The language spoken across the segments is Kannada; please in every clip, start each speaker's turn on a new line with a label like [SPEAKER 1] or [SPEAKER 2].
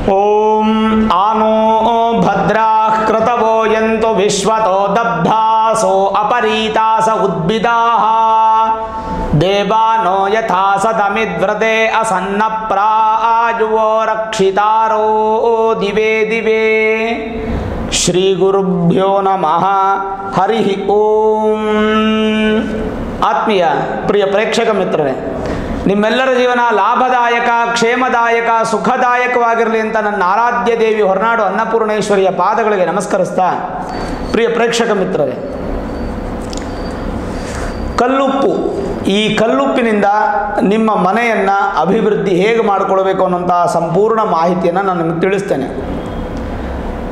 [SPEAKER 1] ಓಂ ಆನೋ ಭದ್ರಾಃ ಕೃತವೋ ಯಂತು ವಿಶ್ವತೋ ದಬ್ಧಾಸೋ ಅಪರೀತಾಸ ಉದ್ಭಿದಾಃ ದೇವಾನೋ ಯಥಾ ಸತಮಿದ್ವ್ರತೆ ಅಸನ್ನ ಪ್ರಾಯುವೋ ರಕ್ಷಿತಾರೋ ದಿವೇ ದಿವೇ. ಶ್ರೀ ಗುರುಭ್ಯೋ ನಮಃ. ಹರಿ ಓಂ. ಆತ್ಮೀಯ ಪ್ರಿಯ ಪ್ರೇಕ್ಷಕ ಮಿತ್ರರೇ, ನಿಮ್ಮೆಲ್ಲರ ಜೀವನ ಲಾಭದಾಯಕ, ಕ್ಷೇಮದಾಯಕ, ಸುಖದಾಯಕವಾಗಿರಲಿ ಅಂತ ನನ್ನ ಆರಾಧ್ಯ ದೇವಿ ಹೊರನಾಡು ಅನ್ನಪೂರ್ಣೇಶ್ವರಿಯ ಪಾದಗಳಿಗೆ ನಮಸ್ಕರಿಸ್ತಾ, ಪ್ರಿಯ ಪ್ರೇಕ್ಷಕ ಮಿತ್ರರೇ, ಕಲ್ಲುಪ್ಪು, ಈ ಕಲ್ಲುಪ್ಪಿನಿಂದ ನಿಮ್ಮ ಮನೆಯನ್ನು ಅಭಿವೃದ್ಧಿ ಹೇಗೆ ಮಾಡಿಕೊಳ್ಬೇಕು ಅನ್ನೋಂಥ ಸಂಪೂರ್ಣ ಮಾಹಿತಿಯನ್ನು ನಾನು ನಿಮಗೆ ತಿಳಿಸ್ತೇನೆ.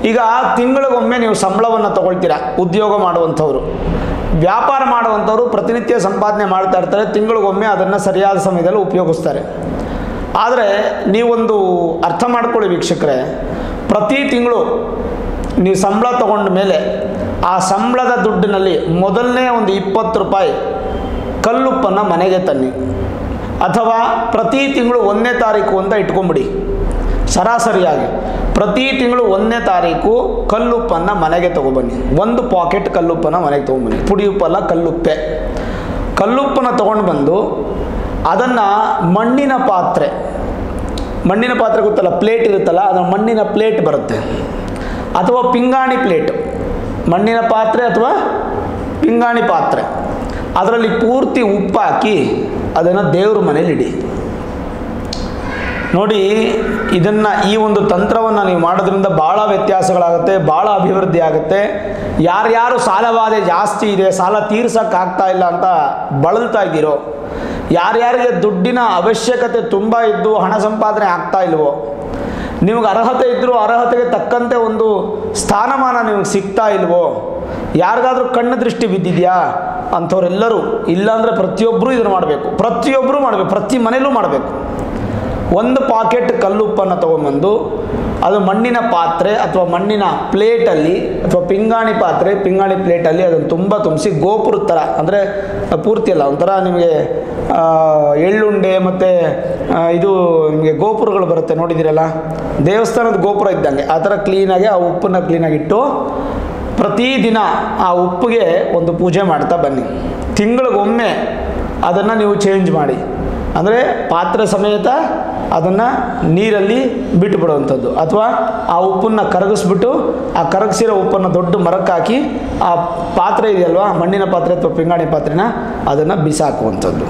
[SPEAKER 1] ಈಗ ತಿಂಗಳಿಗೊಮ್ಮೆ ನೀವು ಸಂಬಳವನ್ನು ತಗೊಳ್ತೀರಾ. ಉದ್ಯೋಗ ಮಾಡುವಂಥವ್ರು, ವ್ಯಾಪಾರ ಮಾಡುವಂಥವ್ರು ಪ್ರತಿನಿತ್ಯ ಸಂಪಾದನೆ ಮಾಡ್ತಾ ಇರ್ತಾರೆ. ತಿಂಗಳಿಗೊಮ್ಮೆ ಅದನ್ನು ಸರಿಯಾದ ಸಮಯದಲ್ಲಿ ಉಪಯೋಗಿಸ್ತಾರೆ. ಆದರೆ ನೀವೊಂದು ಅರ್ಥ ಮಾಡ್ಕೊಳ್ಳಿ ವೀಕ್ಷಕರೇ, ಪ್ರತಿ ತಿಂಗಳು ನೀವು ಸಂಬಳ ತಗೊಂಡ ಮೇಲೆ ಆ ಸಂಬಳದ ದುಡ್ಡಿನಲ್ಲಿ ಮೊದಲನೇ ಒಂದು 20 ರೂಪಾಯಿ ಕಲ್ಲುಪ್ಪನ್ನು ಮನೆಗೆ ತನ್ನಿ. ಅಥವಾ ಪ್ರತಿ ತಿಂಗಳು 1ನೇ ತಾರೀಕು ಅಂತ ಇಟ್ಕೊಂಬಿಡಿ. ಸರಾಸರಿಯಾಗಿ ಪ್ರತಿ ತಿಂಗಳು 1ನೇ ತಾರೀಕು ಕಲ್ಲುಪ್ಪನ್ನು ಮನೆಗೆ ತೊಗೊಬನ್ನಿ. 1 ಪಾಕೆಟ್ ಕಲ್ಲುಪ್ಪನ್ನು ಮನೆಗೆ ತೊಗೊಂಬನ್ನಿ. ಪುಡಿ ಉಪ್ಪಲ್ಲ, ಕಲ್ಲುಪ್ಪೆ. ಕಲ್ಲುಪ್ಪನ್ನು ತೊಗೊಂಡು ಬಂದು ಅದನ್ನು ಮಣ್ಣಿನ ಪಾತ್ರೆ ಗೊತ್ತಲ್ಲ, ಪ್ಲೇಟ್ ಇರುತ್ತಲ್ಲ, ಅದರ ಮಣ್ಣಿನ ಪ್ಲೇಟ್ ಬರುತ್ತೆ, ಅಥವಾ ಪಿಂಗಾಣಿ ಪ್ಲೇಟ್, ಮಣ್ಣಿನ ಪಾತ್ರೆ ಅಥವಾ ಪಿಂಗಾಣಿ ಪಾತ್ರೆ, ಅದರಲ್ಲಿ ಪೂರ್ತಿ ಉಪ್ಪು ಹಾಕಿ ಅದನ್ನು ದೇವ್ರ ಮನೇಲಿ ಇಡಿ. ನೋಡಿ, ಈ ಒಂದು ತಂತ್ರವನ್ನು ನೀವು ಮಾಡೋದ್ರಿಂದ ಭಾಳ ವ್ಯತ್ಯಾಸಗಳಾಗುತ್ತೆ, ಭಾಳ ಅಭಿವೃದ್ಧಿ ಆಗುತ್ತೆ. ಯಾರ್ಯಾರು ಸಾಲಬಾಧೆ ಜಾಸ್ತಿ ಇದೆ, ಸಾಲ ತೀರ್ಸೋಕ್ಕಾಗ್ತಾ ಇಲ್ಲ ಅಂತ ಬಳಲ್ತಾ ಇದ್ದೀರೋ, ಯಾರ್ಯಾರಿಗೆ ದುಡ್ಡಿನ ಅವಶ್ಯಕತೆ ತುಂಬ ಇದ್ದು ಹಣ ಸಂಪಾದನೆ ಆಗ್ತಾ ಇಲ್ವೋ, ನಿಮಗೆ ಅರ್ಹತೆ ಇದ್ದರೂ ಅರ್ಹತೆಗೆ ತಕ್ಕಂತೆ ಒಂದು ಸ್ಥಾನಮಾನ ನಿಮಗೆ ಸಿಗ್ತಾ ಇಲ್ವೋ, ಯಾರಿಗಾದ್ರೂ ಕಣ್ಣು ದೃಷ್ಟಿ ಬಿದ್ದಿದೆಯಾ ಅಂಥವರೆಲ್ಲರೂ, ಇಲ್ಲಾಂದರೆ ಪ್ರತಿಯೊಬ್ಬರೂ ಇದನ್ನು ಮಾಡಬೇಕು. ಪ್ರತಿಯೊಬ್ಬರೂ ಮಾಡಬೇಕು, ಪ್ರತಿ ಮನೇಲೂ ಮಾಡಬೇಕು. 1 ಪಾಕೆಟ್ ಕಲ್ಲುಪ್ಪನ್ನು ತೊಗೊಂಬಂದು ಅದು ಮಣ್ಣಿನ ಪಾತ್ರೆ ಅಥವಾ ಮಣ್ಣಿನ ಪ್ಲೇಟಲ್ಲಿ ಅಥವಾ ಪಿಂಗಾಣಿ ಪಾತ್ರೆ, ಪಿಂಗಾಣಿ ಪ್ಲೇಟಲ್ಲಿ ಅದನ್ನು ತುಂಬ ತುಂಬಿಸಿ ಗೋಪುರದ ಥರ, ಅಂದರೆ ಪೂರ್ತಿ ಅಲ್ಲ, ಒಂಥರ ನಿಮಗೆ ಎಳ್ಳುಂಡೆ ಮತ್ತು ಇದು ನಿಮಗೆ ಗೋಪುರಗಳು ಬರುತ್ತೆ ನೋಡಿದ್ದೀರಲ್ಲ, ದೇವಸ್ಥಾನದ ಗೋಪುರ ಇದ್ದಂಗೆ ಆ ಥರ ಕ್ಲೀನಾಗಿ ಆ ಉಪ್ಪನ್ನು ಕ್ಲೀನಾಗಿಟ್ಟು ಪ್ರತಿದಿನ ಆ ಉಪ್ಪಿಗೆ ಒಂದು ಪೂಜೆ ಮಾಡ್ತಾ ಬನ್ನಿ. ತಿಂಗಳಿಗೊಮ್ಮೆ ಅದನ್ನು ನೀವು ಚೇಂಜ್ ಮಾಡಿ. ಅಂದರೆ ಪಾತ್ರೆ ಸಮೇತ ಅದನ್ನು ನೀರಲ್ಲಿ ಬಿಟ್ಟುಬಿಡುವಂಥದ್ದು, ಅಥವಾ ಆ ಉಪ್ಪನ್ನು ಕರಗಿಸ್ಬಿಟ್ಟು ಆ ಕರಗಿಸಿರೋ ಉಪ್ಪನ್ನು ದೊಡ್ಡ ಮರಕ್ಕೆ ಹಾಕಿ ಆ ಪಾತ್ರೆ ಇದೆಯಲ್ವ, ಮಣ್ಣಿನ ಪಾತ್ರೆ ಅಥವಾ ಪಿಂಗಾಣಿ ಪಾತ್ರೆನ ಅದನ್ನು ಬಿಸಾಕುವಂಥದ್ದು.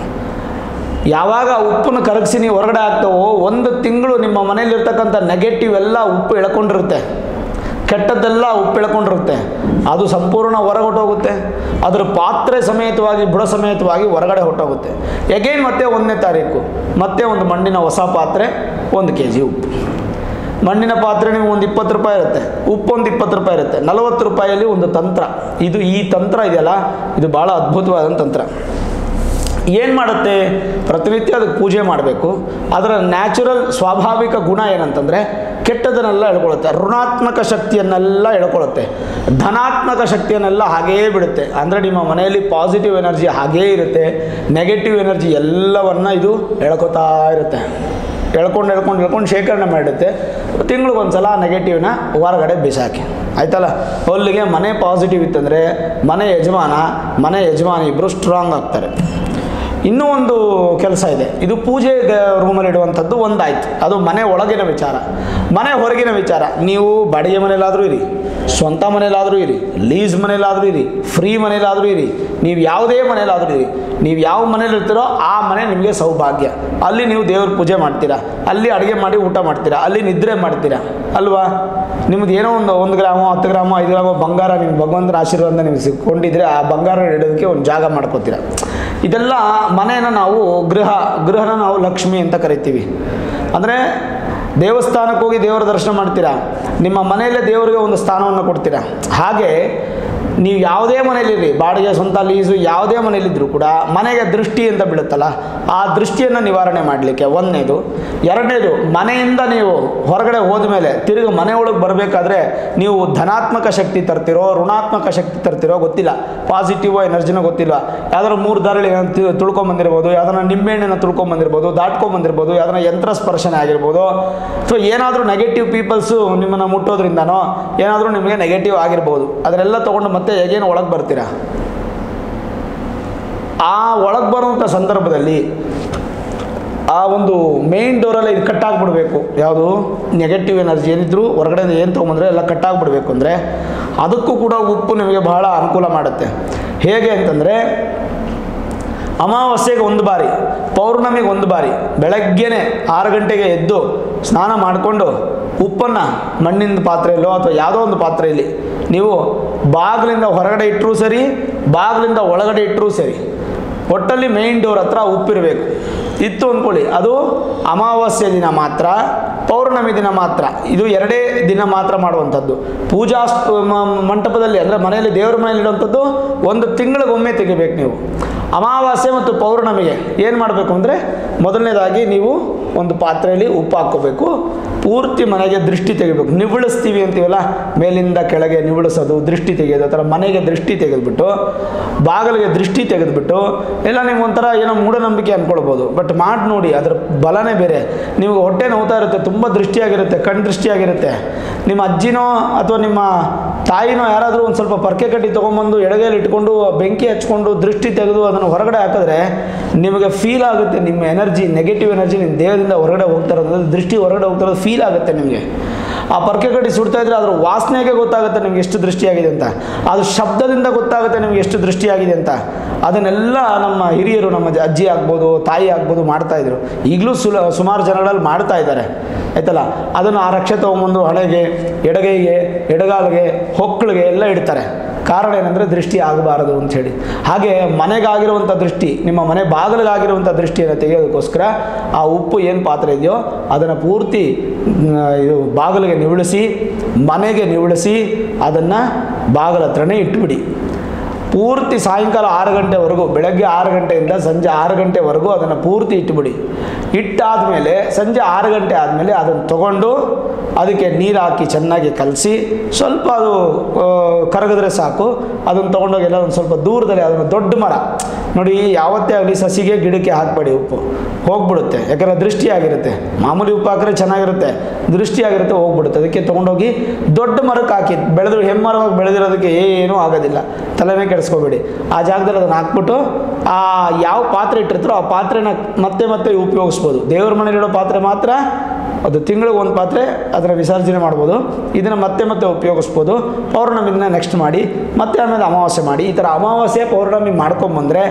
[SPEAKER 1] ಯಾವಾಗ ಉಪ್ಪನ್ನು ಕರಗಿಸಿ ನೀವು ಹೊರಗಡೆ ಹಾಕ್ತಾವೋ 1 ತಿಂಗಳು ನಿಮ್ಮ ಮನೇಲಿರ್ತಕ್ಕಂಥ ನೆಗೆಟಿವ್ ಎಲ್ಲ ಉಪ್ಪು ಎಳ್ಕೊಂಡಿರುತ್ತೆ, ಕೆಟ್ಟದ್ದೆಲ್ಲ ಉಪ್ಪು ಎಳ್ಕೊಂಡಿರುತ್ತೆ, ಅದು ಸಂಪೂರ್ಣ ಹೊರಗೆ ಹೊಟ್ಟೋಗುತ್ತೆ. ಅದರ ಪಾತ್ರೆ ಸಮೇತವಾಗಿ ಬುಡ ಸಮೇತವಾಗಿ ಹೊರಗಡೆ ಹೊಟ್ಟೋಗುತ್ತೆ. ಎಗೈನ್ ಮತ್ತೆ 1ನೇ ತಾರೀಕು ಮತ್ತೆ ಒಂದು ಮಣ್ಣಿನ ಹೊಸ ಪಾತ್ರೆ, 1 kg ಉಪ್ಪು. ಮಣ್ಣಿನ ಪಾತ್ರೆ ನೀವು ಒಂದು 20 ರೂಪಾಯಿ ಇರುತ್ತೆ, ಉಪ್ಪು ಒಂದು 20 ರೂಪಾಯಿ ಇರುತ್ತೆ, 40 ರೂಪಾಯಲ್ಲಿ ಒಂದು ತಂತ್ರ. ಈ ತಂತ್ರ ಇದೆಯಲ್ಲ, ಇದು ಭಾಳ ಅದ್ಭುತವಾದ ತಂತ್ರ. ಏನು ಮಾಡುತ್ತೆ, ಪ್ರತಿನಿತ್ಯ ಅದಕ್ಕೆ ಪೂಜೆ ಮಾಡಬೇಕು. ಅದರ ನ್ಯಾಚುರಲ್ ಸ್ವಾಭಾವಿಕ ಗುಣ ಏನಂತಂದರೆ ಕೆಟ್ಟದನ್ನೆಲ್ಲ ಎಳ್ಕೊಳ್ಳುತ್ತೆ, ಋಣಾತ್ಮಕ ಶಕ್ತಿಯನ್ನೆಲ್ಲ ಎಳ್ಕೊಳ್ಳುತ್ತೆ, ಧನಾತ್ಮಕ ಶಕ್ತಿಯನ್ನೆಲ್ಲ ಹಾಗೇ ಬಿಡುತ್ತೆ. ಅಂದರೆ ನಿಮ್ಮ ಮನೆಯಲ್ಲಿ ಪಾಸಿಟಿವ್ ಎನರ್ಜಿ ಹಾಗೇ ಇರುತ್ತೆ, ನೆಗೆಟಿವ್ ಎನರ್ಜಿ ಎಲ್ಲವನ್ನು ಇದು ಎಳ್ಕೊತಾ ಇರುತ್ತೆ. ಎಳ್ಕೊಂಡು ಶೇಖರಣೆ ಮಾಡಿಡುತ್ತೆ. ತಿಂಗಳಿಗೊಂದು ಸಲ ನೆಗೆಟಿವ್ನ ಹೊರಗಡೆ ಬಿಸಾಕಿ, ಆಯ್ತಲ್ಲ. ಅಲ್ಲಿಗೆ ಮನೆ ಪಾಸಿಟಿವ್ ಇತ್ತಂದರೆ ಮನೆ ಯಜಮಾನಿ ಇಬ್ಬರು ಸ್ಟ್ರಾಂಗ್ ಆಗ್ತಾರೆ. ಇನ್ನೂ ಒಂದು ಕೆಲಸ ಇದೆ, ಇದು ಪೂಜೆ ರೂಮಲ್ಲಿ ಇಡುವಂಥದ್ದು ಒಂದಾಯ್ತು, ಅದು ಮನೆ ಒಳಗಿನ ವಿಚಾರ. ಮನೆ ಹೊರಗಿನ ವಿಚಾರ, ನೀವು ಬಾಡಿಗೆ ಮನೇಲಾದರೂ ಇರಿ, ಸ್ವಂತ ಮನೇಲಾದರೂ ಇರಿ, ಲೀಸ್ ಮನೇಲಾದರೂ ಇರಿ, ಫ್ರೀ ಮನೇಲಾದರೂ ಇರಿ, ನೀವು ಯಾವುದೇ ಮನೇಲಾದರೂ ಇರಿ, ನೀವು ಯಾವ ಮನೇಲಿ ಇರ್ತೀರೋ ಆ ಮನೆ ನಿಮಗೆ ಸೌಭಾಗ್ಯ. ಅಲ್ಲಿ ನೀವು ದೇವ್ರ ಪೂಜೆ ಮಾಡ್ತೀರಾ, ಅಲ್ಲಿ ಅಡುಗೆ ಮಾಡಿ ಊಟ ಮಾಡ್ತೀರಾ, ಅಲ್ಲಿ ನಿದ್ರೆ ಮಾಡ್ತೀರಾ ಅಲ್ವಾ. ನಿಮ್ಮದು ಏನೋ ಒಂದು 1 ಗ್ರಾಮೋ 10 ಗ್ರಾಮೋ 5 ಗ್ರಾಮೋ ಬಂಗಾರ ನಿಮ್ಮ ಭಗವಂತನ ಆಶೀರ್ವಾದ ನಿಮಗೆ ಸಿಕ್ಕೊಂಡಿದ್ರೆ ಆ ಬಂಗಾರ ಇಡೋದಕ್ಕೆ ಒಂದು ಜಾಗ ಮಾಡ್ಕೋತೀರಾ. ಇದೆಲ್ಲ ಮನೆಯನ್ನು ನಾವು ಗೃಹನ ನಾವು ಲಕ್ಷ್ಮಿ ಅಂತ ಕರಿತೀವಿ. ಅಂದರೆ ದೇವಸ್ಥಾನಕ್ಕೆ ಹೋಗಿ ದೇವರ ದರ್ಶನ ಮಾಡ್ತೀರಾ, ನಿಮ್ಮ ಮನೆಯಲ್ಲೇ ದೇವರಿಗೆ ಒಂದು ಸ್ಥಾನವನ್ನು ಕೊಡ್ತೀರಾ. ಹಾಗೆ ನೀವು ಯಾವುದೇ ಮನೇಲಿರಿ, ಬಾಡಿಗೆ, ಸ್ವಂತ, ಲೀಸು, ಯಾವುದೇ ಮನೇಲಿದ್ದರೂ ಕೂಡ ಮನೆಗೆ ದೃಷ್ಟಿ ಅಂತ ಬೀಳುತ್ತಲ್ಲ, ಆ ದೃಷ್ಟಿಯನ್ನು ನಿವಾರಣೆ ಮಾಡಲಿಕ್ಕೆ ಒಂದನೇದು. ಎರಡನೇದು, ಮನೆಯಿಂದ ನೀವು ಹೊರಗಡೆ ಹೋದ ಮೇಲೆ ತಿರುಗಿ ಮನೆ ಒಳಗೆ ಬರಬೇಕಾದ್ರೆ ನೀವು ಧನಾತ್ಮಕ ಶಕ್ತಿ ತರ್ತಿರೋ ಋಣಾತ್ಮಕ ಶಕ್ತಿ ತರ್ತಿರೋ ಗೊತ್ತಿಲ್ಲ, ಪಾಸಿಟಿವ್ ಎನರ್ಜಿನೋ ಗೊತ್ತಿಲ್ಲ. ಯಾವ್ದಾದ್ರು 3 ದಾರಿಲಿ ತುಳ್ಕೊಂಬಂದಿರ್ಬೋದು, ಯಾವ್ದಾರ ನಿಂಬೆಹಣ್ಣನ್ನು ತುಳ್ಕೊಂಬಂದಿರ್ಬೋದು, ದಾಟ್ಕೊಂಬಂದಿರ್ಬೋದು, ಯಾವ್ದಾರ ಯಂತ್ರ ಸ್ಪರ್ಶನೆ ಆಗಿರ್ಬೋದು, ಸೊ ಏನಾದರೂ ನೆಗೆಟಿವ್ ಪೀಪಲ್ಸು ನಿಮ್ಮನ್ನು ಮುಟ್ಟೋದ್ರಿಂದನೋ ಏನಾದರೂ ನಿಮಗೆ ನೆಗೆಟಿವ್ ಆಗಿರ್ಬೋದು. ಅದರೆಲ್ಲ ತೊಗೊಂಡು ಮತ್ತೆ ಹೇಗೇನು ಒಳಗೆ ಬರ್ತೀರಾ. ಆ ಒಳಗೆ ಬರುವಂಥ ಸಂದರ್ಭದಲ್ಲಿ ಆ ಒಂದು ಮೇನ್ ಡೋರಲ್ಲಿ ಇದು ಕಟ್ಟಾಗ್ಬಿಡ್ಬೇಕು. ಯಾವುದು ನೆಗೆಟಿವ್ ಎನರ್ಜಿ ಏನಿದ್ರು ಹೊರಗಡೆ ಏನು ತೊಗೊಂಬಂದರೆ ಎಲ್ಲ ಕಟ್ಟಾಗ್ಬಿಡ್ಬೇಕು. ಅಂದರೆ ಅದಕ್ಕೂ ಕೂಡ ಉಪ್ಪು ನಿಮಗೆ ಬಹಳ ಅನುಕೂಲ ಮಾಡುತ್ತೆ. ಹೇಗೆ ಅಂತಂದರೆ ಅಮಾವಾಸ್ಯೆಗೆ 1 ಬಾರಿ, ಪೌರ್ಣಮಿಗೆ 1 ಬಾರಿ ಬೆಳಗ್ಗೆನೆ 6 ಗಂಟೆಗೆ ಎದ್ದು ಸ್ನಾನ ಮಾಡಿಕೊಂಡು ಉಪ್ಪನ್ನು ಮಣ್ಣಿನ ಪಾತ್ರೆಯಲ್ಲೋ ಅಥವಾ ಯಾವುದೋ ಒಂದು ಪಾತ್ರೆಯಲ್ಲಿ ನೀವು ಬಾಗಿಲಿಂದ ಹೊರಗಡೆ ಇಟ್ಟರೂ ಸರಿ, ಬಾಗಿಲಿಂದ ಒಳಗಡೆ ಇಟ್ಟರೂ ಸರಿ, ಒಟ್ಟಲ್ಲಿ ಮೇನ್ ಡೋರ್ ಹತ್ರ ಉಪ್ಪಿರಬೇಕು. ಇತ್ತು ಅಂದ್ಕೊಳ್ಳಿ, ಅದು ಅಮಾವಾಸ್ಯೆ ದಿನ ಮಾತ್ರ, ಪೌರ್ಣಮಿ ದಿನ ಮಾತ್ರ. ಇದು 2 ದಿನ ಮಾತ್ರ ಮಾಡುವಂಥದ್ದು. ಪೂಜಾ ಮಂಟಪದಲ್ಲಿ ಅಂದರೆ ಮನೆಯಲ್ಲಿ, ದೇವರ ಮನೆಯಲ್ಲಿ ಇಡುವಂಥದ್ದು 1 ತಿಂಗಳಿಗೊಮ್ಮೆ ತೆಗಿಬೇಕು ನೀವು. ಅಮಾವಾಸ್ಯೆ ಮತ್ತು ಪೌರ್ಣಮಿಗೆ ಏನು ಮಾಡಬೇಕು ಅಂದರೆ, ಮೊದಲನೇದಾಗಿ ನೀವು ಒಂದು ಪಾತ್ರೆಯಲ್ಲಿ ಉಪ್ಪು ಹಾಕ್ಕೋಬೇಕು. ಪೂರ್ತಿ ಮನೆಗೆ ದೃಷ್ಟಿ ತೆಗಿಬೇಕು. ನಿವಳಿಸ್ತೀವಿ ಅಂತೀವಲ್ಲ, ಮೇಲಿಂದ ಕೆಳಗೆ ನಿವಳಿಸೋದು, ದೃಷ್ಟಿ ತೆಗೆಯೋದು, ಆ ಥರ ಮನೆಗೆ ದೃಷ್ಟಿ ತೆಗೆದುಬಿಟ್ಟು, ಬಾಗಿಲಿಗೆ ದೃಷ್ಟಿ ತೆಗೆದುಬಿಟ್ಟು, ಎಲ್ಲ ನೀವು ಒಂಥರ ಏನೋ ಮೂಢನಂಬಿಕೆ ಅಂದ್ಕೊಳ್ಬೋದು, ಬಟ್ ಮಾಡಿ ನೋಡಿ, ಅದರ ಬಲನೇ ಬೇರೆ. ನಿಮಗೆ ಹೊಟ್ಟೆ ನೋವ್ತಾ ಇರುತ್ತೆ, ತುಂಬ ದೃಷ್ಟಿಯಾಗಿರುತ್ತೆ, ಕಣ್ಣು ದೃಷ್ಟಿಯಾಗಿರುತ್ತೆ. ನಿಮ್ಮ ಅಜ್ಜಿನೋ ಅಥವಾ ನಿಮ್ಮ ತಾಯಿನೋ ಯಾರಾದರೂ ಒಂದು ಸ್ವಲ್ಪ ಪರ್ಕೆ ಕಟ್ಟಿ ತೊಗೊಂಬಂದು ಎಡಗೈಲಿ ಇಟ್ಕೊಂಡು ಬೆಂಕಿ ಹಚ್ಕೊಂಡು ದೃಷ್ಟಿ ತೆಗೆದು ಅದನ್ನು ಹೊರಗಡೆ ಹಾಕಿದ್ರೆ ನಿಮಗೆ ಫೀಲ್ ಆಗುತ್ತೆ. ನಿಮ್ಮ ಎನರ್ಜಿ, ನೆಗೆಟಿವ್ ಎನರ್ಜಿ ನಿಮ್ಮ ದೇಹದಿಂದ ಹೊರಗಡೆ ಹೋಗ್ತಾ ಇರೋದು, ದೃಷ್ಟಿ ಹೊರಗಡೆ ಹೋಗ್ತಾ ಇರೋದು ಫೀಲ್ ಆಗುತ್ತೆ ನಿಮಗೆ. ಆ ಪರ್ಕೆ ಕಟ್ಟಿ ಸುಡ್ತಾ ಇದ್ರೆ ಅದ್ರ ವಾಸನೆಗೆ ಗೊತ್ತಾಗುತ್ತೆ ನಿಮ್ಗೆ ಎಷ್ಟು ದೃಷ್ಟಿಯಾಗಿದೆ ಅಂತ, ಅದು ಶಬ್ದದಿಂದ ಗೊತ್ತಾಗುತ್ತೆ ನಿಮ್ಗೆ ಎಷ್ಟು ದೃಷ್ಟಿಯಾಗಿದೆ ಅಂತ. ಅದನ್ನೆಲ್ಲ ನಮ್ಮ ಹಿರಿಯರು, ನಮ್ಮ ಅಜ್ಜಿ ಆಗ್ಬೋದು, ತಾಯಿ ಆಗ್ಬೋದು ಮಾಡ್ತಾಯಿದ್ರು. ಈಗಲೂ ಸುಮಾರು ಜನಗಳಲ್ಲಿ ಮಾಡ್ತಾ ಇದ್ದಾರೆ, ಆಯ್ತಲ್ಲ. ಅದನ್ನು ಆ ರಕ್ಷೆ ತೊಗೊಂಬಂದು ಹಣೆಗೆ, ಎಡಗೈಗೆ, ಎಡಗಾಲಿಗೆ, ಹೊಕ್ಕಳಿಗೆ ಎಲ್ಲ ಇಡ್ತಾರೆ. ಕಾರಣ ಏನಂದರೆ ದೃಷ್ಟಿ ಆಗಬಾರದು ಅಂಥೇಳಿ. ಹಾಗೆ ಮನೆಗಾಗಿರುವಂಥ ದೃಷ್ಟಿ, ನಿಮ್ಮ ಮನೆ ಬಾಗಿಲಿಗಾಗಿರುವಂಥ ದೃಷ್ಟಿಯನ್ನು ತೆಗೆಯೋದಕ್ಕೋಸ್ಕರ ಆ ಉಪ್ಪು ಏನು ಪಾತ್ರೆ ಇದೆಯೋ ಅದನ್ನು ಪೂರ್ತಿ ಇದು ಬಾಗಿಲಿಗೆ ನಿವಳಿಸಿ, ಮನೆಗೆ ನಿವಳಿಸಿ, ಅದನ್ನು ಬಾಗಿಲ ಹತ್ರನೇ ಇಟ್ಬಿಡಿ. ಪೂರ್ತಿ ಸಾಯಂಕಾಲ 6 ಗಂಟೆವರೆಗೂ, ಬೆಳಗ್ಗೆ 6 ಗಂಟೆಯಿಂದ ಸಂಜೆ 6 ಗಂಟೆವರೆಗೂ ಅದನ್ನು ಪೂರ್ತಿ ಇಟ್ಟುಬಿಡಿ. ಇಟ್ಟಾದಮೇಲೆ ಸಂಜೆ 6 ಗಂಟೆ ಆದಮೇಲೆ ಅದನ್ನು ತಗೊಂಡು ಅದಕ್ಕೆ ನೀರು ಹಾಕಿ ಚೆನ್ನಾಗಿ ಕಲಸಿ, ಸ್ವಲ್ಪ ಅದು ಕರಗಿದ್ರೆ ಸಾಕು. ಅದನ್ನು ತೊಗೊಂಡೋಗಿ ಎಲ್ಲ ಒಂದು ಸ್ವಲ್ಪ ದೂರದಲ್ಲಿ, ಅದನ್ನು ದೊಡ್ಡ ಮರ ನೋಡಿ, ಯಾವತ್ತೇ ಆಗಲಿ ಸಸಿಗೆ ಗಿಡಕ್ಕೆ ಹಾಕಬೇಡಿ, ಉಪ್ಪು ಹೋಗ್ಬಿಡುತ್ತೆ. ಯಾಕಂದರೆ ದೃಷ್ಟಿಯಾಗಿರುತ್ತೆ. ಮಾಮೂಲಿ ಉಪ್ಪು ಹಾಕಿದ್ರೆ ಚೆನ್ನಾಗಿರುತ್ತೆ, ದೃಷ್ಟಿಯಾಗಿರುತ್ತೆ, ಹೋಗ್ಬಿಡುತ್ತೆ. ಅದಕ್ಕೆ ತೊಗೊಂಡೋಗಿ ದೊಡ್ಡ ಮರಕ್ಕೆ ಹಾಕಿ, ಬೆಳೆದ್ರು ಹೆಮ್ಮರವಾಗಿ ಬೆಳೆದಿರೋದಕ್ಕೆ ಏನೂ ಆಗೋದಿಲ್ಲ, ತಲೆನೇ ಕೆಡಿಸ್ಕೋಬೇಡಿ. ಆ ಜಾಗದಲ್ಲಿ ಅದನ್ನು ಹಾಕ್ಬಿಟ್ಟು ಆ ಯಾವ ಪಾತ್ರೆ ಇಟ್ಟಿರ್ತಾರೋ ಆ ಪಾತ್ರೆನ ಮತ್ತೆ ಮತ್ತೆ ಉಪಯೋಗಿಸ್ಬೋದು. ದೇವ್ರ ಮನೇಲಿಡೋ ಪಾತ್ರೆ ಮಾತ್ರ ಅದು ತಿಂಗಳಿಗೆ 1 ಪಾತ್ರೆ ಅದನ್ನು ವಿಸರ್ಜನೆ ಮಾಡ್ಬೋದು. ಇದನ್ನು ಮತ್ತೆ ಮತ್ತೆ ಉಪಯೋಗಿಸ್ಬೋದು. ಪೌರ್ಣಮಿನ ನೆಕ್ಸ್ಟ್ ಮಾಡಿ, ಮತ್ತೆ ಆಮೇಲೆ ಅಮಾವಾಸ್ಯೆ ಮಾಡಿ. ಈ ಥರ ಅಮಾವಾಸ್ಯೆ ಪೌರ್ಣಮಿ ಮಾಡ್ಕೊಂಬಂದರೆ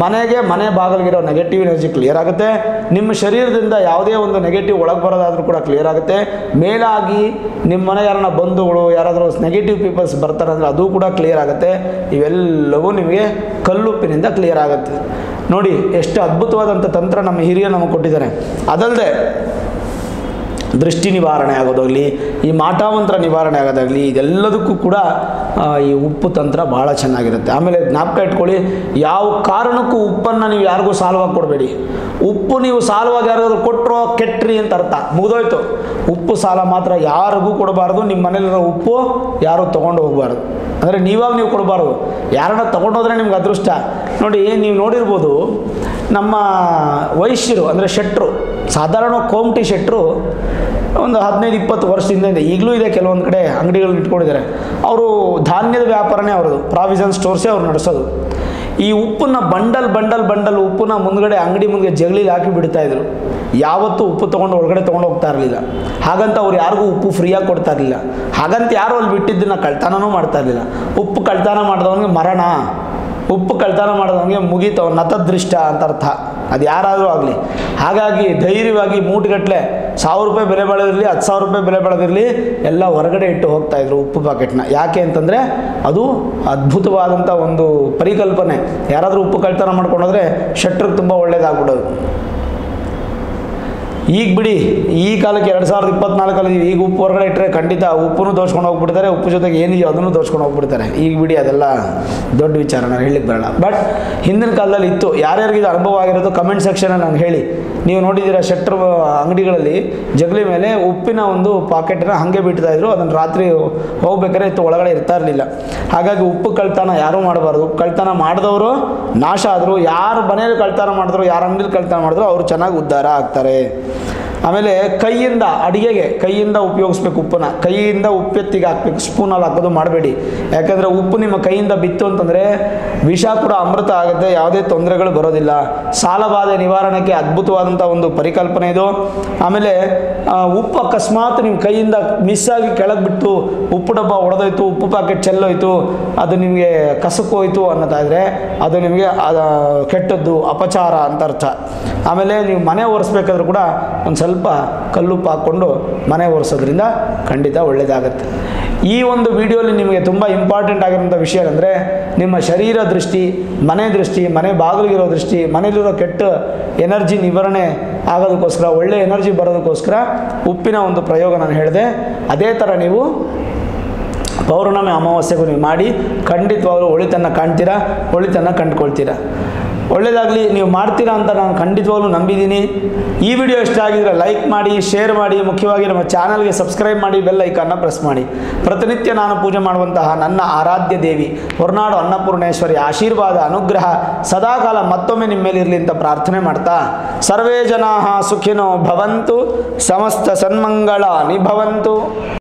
[SPEAKER 1] ಮನೆಗೆ, ಮನೆ ಬಾಗಿಲಿಗಿರೋ ನೆಗೆಟಿವ್ ಎನರ್ಜಿ ಕ್ಲಿಯರ್ ಆಗುತ್ತೆ. ನಿಮ್ಮ ಶರೀರದಿಂದ ಯಾವುದೇ ಒಂದು ನೆಗೆಟಿವ್ ಒಳಗೆ ಬರೋದಾದರೂ ಕೂಡ ಕ್ಲಿಯರ್ ಆಗುತ್ತೆ. ಮೇಲಾಗಿ ನಿಮ್ಮ ಮನೆ ಯಾರನ್ನ ಬಂಧುಗಳು, ಯಾರಾದರೂ ನೆಗೆಟಿವ್ ಪೀಪಲ್ಸ್ ಬರ್ತಾರೆ ಅಂದರೆ ಅದು ಕೂಡ ಕ್ಲಿಯರ್ ಆಗುತ್ತೆ. ಇವೆಲ್ಲವೂ ನಿಮಗೆ ಕಲ್ಲುಪ್ಪಿನಿಂದ ಕ್ಲಿಯರ್ ಆಗುತ್ತೆ. ನೋಡಿ ಎಷ್ಟು ಅದ್ಭುತವಾದಂಥ ತಂತ್ರ ನಮ್ಮ ಹಿರಿಯರು ನಮಗೆ ಕೊಟ್ಟಿದ್ದಾರೆ. ಅದಲ್ಲದೆ ದೃಷ್ಟಿ ನಿವಾರಣೆ ಆಗೋದಾಗಲಿ, ಈ ಮಾಟಮಂತ್ರ ನಿವಾರಣೆ ಆಗೋದಾಗಲಿ, ಇದೆಲ್ಲದಕ್ಕೂ ಕೂಡ ಈ ಉಪ್ಪು ತಂತ್ರ ಭಾಳ ಚೆನ್ನಾಗಿರುತ್ತೆ. ಆಮೇಲೆ ಜ್ಞಾಪಕ ಇಟ್ಕೊಳ್ಳಿ, ಯಾವ ಕಾರಣಕ್ಕೂ ಉಪ್ಪನ್ನು ನೀವು ಯಾರಿಗೂ ಸಾಲವಾಗಿ ಕೊಡಬೇಡಿ. ಉಪ್ಪು ನೀವು ಸಾಲವಾಗಿ ಯಾರಾದರೂ ಕೊಟ್ಟರೋ ಕೆಟ್ಟ್ರಿ ಅಂತ ಅರ್ಥ, ಮುಗಿದೋಯ್ತು. ಉಪ್ಪು ಸಾಲ ಮಾತ್ರ ಯಾರಿಗೂ ಕೊಡಬಾರ್ದು. ನಿಮ್ಮ ಮನೇಲಿರೋ ಉಪ್ಪು ಯಾರೂ ತೊಗೊಂಡು ಹೋಗಬಾರ್ದು. ಅಂದರೆ ನೀವಾಗ ನೀವು ಕೊಡಬಾರ್ದು, ಯಾರನ್ನ ತೊಗೊಂಡೋದ್ರೆ ನಿಮ್ಗೆ ಅದೃಷ್ಟ. ನೋಡಿ, ನೀವು ನೋಡಿರ್ಬೋದು, ನಮ್ಮ ವೈಶ್ಯರು ಅಂದರೆ ಶೆಟ್ಟರು, ಸಾಧಾರಣ ಕೋಮಟಿ ಶೆಟ್ಟರು ಒಂದು 15-20 ವರ್ಷದಿಂದ ಇದೆ, ಈಗಲೂ ಇದೆ, ಕೆಲವೊಂದು ಕಡೆ ಅಂಗಡಿಗಳನ್ನ ಇಟ್ಕೊಂಡಿದ್ದಾರೆ. ಅವರು ಧಾನ್ಯದ ವ್ಯಾಪಾರನೇ ಅವ್ರದ್ದು, ಪ್ರಾವಿಷನ್ ಸ್ಟೋರ್ಸೇ ಅವ್ರು ನಡೆಸೋದು. ಈ ಉಪ್ಪನ್ನು ಬಂಡಲ್ ಉಪ್ಪನ್ನ ಮುಂದ್ಗಡೆ ಅಂಗಡಿ ಮುಂದೆ ಜಗಲಿಲಿ ಹಾಕಿ ಬಿಡ್ತಾಯಿದ್ರು. ಯಾವತ್ತೂ ಉಪ್ಪು ತೊಗೊಂಡು ಒಳಗಡೆ ತೊಗೊಂಡು ಹೋಗ್ತಾ ಇರಲಿಲ್ಲ. ಹಾಗಂತ ಅವ್ರು ಯಾರಿಗೂ ಉಪ್ಪು ಫ್ರೀಯಾಗಿ ಕೊಡ್ತಾ ಇರಲಿಲ್ಲ. ಹಾಗಂತ ಯಾರು ಅಲ್ಲಿ ಬಿಟ್ಟಿದ್ದನ್ನು ಕಳ್ತನೂ ಮಾಡ್ತಾ ಇರಲಿಲ್ಲ. ಉಪ್ಪು ಕಳ್ತನ ಮಾಡಿದವನಿಗೆ ಮರಣ, ಉಪ್ಪು ಕಳ್ತನ ಮಾಡಿದವನಿಗೆ ಮುಗೀತು, ನತದೃಷ್ಟ ಅಂತ ಅರ್ಥ, ಅದು ಯಾರಾದರೂ ಆಗಲಿ. ಹಾಗಾಗಿ ಧೈರ್ಯವಾಗಿ ಮೂಟೆಗಟ್ಟಲೆ 1000 ರೂಪಾಯಿ ಬೆಲೆ ಬೆಳೆದಿರಲಿ, 10,000 ರೂಪಾಯಿ ಬೆಲೆ ಬೆಳೆದಿರಲಿ, ಎಲ್ಲ ಹೊರಗಡೆ ಇಟ್ಟು ಹೋಗ್ತಾಯಿದ್ರು ಉಪ್ಪು ಪ್ಯಾಕೆಟ್ನ. ಯಾಕೆ ಅಂತಂದರೆ ಅದು ಅದ್ಭುತವಾದಂಥ ಒಂದು ಪರಿಕಲ್ಪನೆ. ಯಾರಾದರೂ ಉಪ್ಪು ಕಳ್ತನ ಮಾಡ್ಕೊಂಡೋದ್ರೆ ಶೆಟ್ಟರಿಗೆ ತುಂಬ ಒಳ್ಳೇದಾಗ್ಬಿಡೋದು. ಈಗ ಬಿಡಿ, ಈ ಕಾಲಕ್ಕೆ 2024 ಈಗ ಉಪ್ಪು ಹೊರಗಡೆ ಇಟ್ಟರೆ ಖಂಡಿತ ಉಪ್ಪನ್ನು ತೋರಿಸ್ಕೊಂಡು ಹೋಗ್ಬಿಡ್ತಾರೆ, ಉಪ್ಪು ಜೊತೆಗೆ ಏನಿದೆಯೋ ಅದನ್ನು ತೋರಿಸ್ಕೊಂಡು ಹೋಗ್ಬಿಡ್ತಾರೆ. ಈಗ ಬಿಡಿ, ಅದೆಲ್ಲ ದೊಡ್ಡ ವಿಚಾರ, ನಾನು ಹೇಳಲಿಕ್ಕೆ ಬರಲ್ಲ. ಬಟ್ ಹಿಂದಿನ ಕಾಲದಲ್ಲಿ ಇತ್ತು. ಯಾರ್ಯಾರಿಗೆ ಇದು ಅನುಭವ ಆಗಿರೋದು ಕಮೆಂಟ್ ಸೆಕ್ಷನಲ್ಲಿ ನಾನು ಹೇಳಿ. ನೀವು ನೋಡಿದ್ದೀರಾ, ಶೆಟ್ರ್ ಅಂಗಡಿಗಳಲ್ಲಿ ಜಗಲಿ ಮೇಲೆ ಉಪ್ಪಿನ ಒಂದು ಪಾಕೆಟನ್ನ ಹಾಗೆ ಬಿಡ್ತಾಯಿದ್ರು. ಅದನ್ನು ರಾತ್ರಿ ಹೋಗ್ಬೇಕಾದ್ರೆ ಇತ್ತು, ಒಳಗಡೆ ಇರ್ತಾ ಇರಲಿಲ್ಲ. ಹಾಗಾಗಿ ಉಪ್ಪು ಕಳ್ತನ ಯಾರೂ ಮಾಡಬಾರ್ದು. ಕಳ್ತನ ಮಾಡಿದವರು ನಾಶ ಆದರು. ಯಾರು ಮನೇಲಿ ಕಳ್ತನ ಮಾಡಿದ್ರು, ಯಾರು ಅಂಗಡಿಲಿ ಕಳ್ತನ ಮಾಡಿದ್ರು ಅವರು ಚೆನ್ನಾಗಿ ಉದ್ಧಾರ ಆಗ್ತಾರೆ. ಆಮೇಲೆ ಕೈಯಿಂದ ಅಡುಗೆಗೆ ಕೈಯಿಂದ ಉಪಯೋಗಿಸ್ಬೇಕು ಉಪ್ಪನ್ನ. ಕೈಯಿಂದ ಉಪ್ಪೆತ್ತಿಗೆ ಹಾಕ್ಬೇಕು, ಸ್ಪೂನಲ್ಲಿ ಹಾಕೋದು ಮಾಡಬೇಡಿ. ಯಾಕಂದರೆ ಉಪ್ಪು ನಿಮ್ಮ ಕೈಯಿಂದ ಬಿತ್ತು ಅಂತಂದರೆ ವಿಷ ಕೂಡ ಅಮೃತ ಆಗುತ್ತೆ, ಯಾವುದೇ ತೊಂದರೆಗಳು ಬರೋದಿಲ್ಲ. ಸಾಲಬಾಧೆ ನಿವಾರಣೆಗೆ ಅದ್ಭುತವಾದಂಥ ಒಂದು ಪರಿಕಲ್ಪನೆ ಇದು. ಆಮೇಲೆ ಉಪ್ಪು ಅಕಸ್ಮಾತ್ ನಿಮ್ಮ ಕೈಯಿಂದ ಮಿಸ್ಸಾಗಿ ಕೆಳಗೆ ಬಿಟ್ಟು ಉಪ್ಪು ಡಬ್ಬ ಒಡೆದೋಯ್ತು, ಉಪ್ಪು ಪ್ಯಾಕೆಟ್ ಚೆಲ್ಲೋಯ್ತು, ಅದು ನಿಮಗೆ ಕಸಕ್ಕೆ ಹೋಯ್ತು ಅನ್ನೋದಾದರೆ ಅದು ನಿಮಗೆ ಕೆಟ್ಟದ್ದು, ಅಪಚಾರ ಅಂತ ಅರ್ಥ. ಆಮೇಲೆ ನೀವು ಮನೆ ಒರೆಸ್ಬೇಕಾದ್ರೂ ಕೂಡ ಒಂದು ಸ್ವಲ್ಪ ಕಲ್ಲುಪ್ಪು ಹಾಕ್ಕೊಂಡು ಮನೆ ಒರೆಸೋದ್ರಿಂದ ಖಂಡಿತ ಒಳ್ಳೆಯದಾಗತ್ತೆ. ಈ ಒಂದು ವಿಡಿಯೋಲಿ ನಿಮಗೆ ತುಂಬ ಇಂಪಾರ್ಟೆಂಟ್ ಆಗಿರೋಂಥ ವಿಷಯ ಅಂದರೆ ನಿಮ್ಮ ಶರೀರ ದೃಷ್ಟಿ, ಮನೆ ಬಾಗಿಲಿಗಿರೋ ದೃಷ್ಟಿ, ಮನೇಲಿರೋ ಕೆಟ್ಟ ಎನರ್ಜಿ ನಿವಾರಣೆ ಆಗೋದಕ್ಕೋಸ್ಕರ, ಒಳ್ಳೆ ಎನರ್ಜಿ ಬರೋದಕ್ಕೋಸ್ಕರ ಉಪ್ಪಿನ ಒಂದು ಪ್ರಯೋಗ ನಾನು ಹೇಳಿದೆ. ಅದೇ ಥರ ನೀವು ಪೌರ್ಣಮಿ ಅಮಾವಾಸ್ಯೆಗೂ ನೀವು ಮಾಡಿ ಖಂಡಿತವಾಗ್ಲೂ ಒಳಿತನ್ನು ಕಾಣ್ತೀರಾ, ಒಳಿತನ್ನು ಕಂಡುಕೊಳ್ತೀರಾ. ಒಳ್ಳೆಯದಾಗಲಿ, ನೀವು ಮಾಡ್ತೀರಾ ಅಂತ ನಾನು ಖಂಡಿತವಾಗ್ಲೂ ನಂಬಿದ್ದೀನಿ. ಈ ವಿಡಿಯೋ ಇಷ್ಟ ಆಗಿದ್ರೆ ಲೈಕ್ ಮಾಡಿ, ಶೇರ್ ಮಾಡಿ, ಮುಖ್ಯವಾಗಿ ನಮ್ಮ ಚಾನಲ್ಗೆ ಸಬ್ಸ್ಕ್ರೈಬ್ ಮಾಡಿ, ಬೆಲ್ ಐಕಾನ್ನ ಪ್ರೆಸ್ ಮಾಡಿ. ಪ್ರತಿನಿತ್ಯ ನಾನು ಪೂಜೆ ಮಾಡುವಂತಹ ನನ್ನ ಆರಾಧ್ಯ ದೇವಿ ಹೊರನಾಡು ಅನ್ನಪೂರ್ಣೇಶ್ವರಿ ಆಶೀರ್ವಾದ, ಅನುಗ್ರಹ ಸದಾಕಾಲ ಮತ್ತೊಮ್ಮೆ ನಿಮ್ಮ ಮೇಲೆ ಇರಲಿ ಅಂತ ಪ್ರಾರ್ಥನೆ ಮಾಡ್ತಾ, ಸರ್ವೇ ಜನಾಃ ಸುಖಿನೋ ಭವಂತು, ಸಮಸ್ತ ಸನ್ಮಂಗಳಾನಿ ಭವಂತು.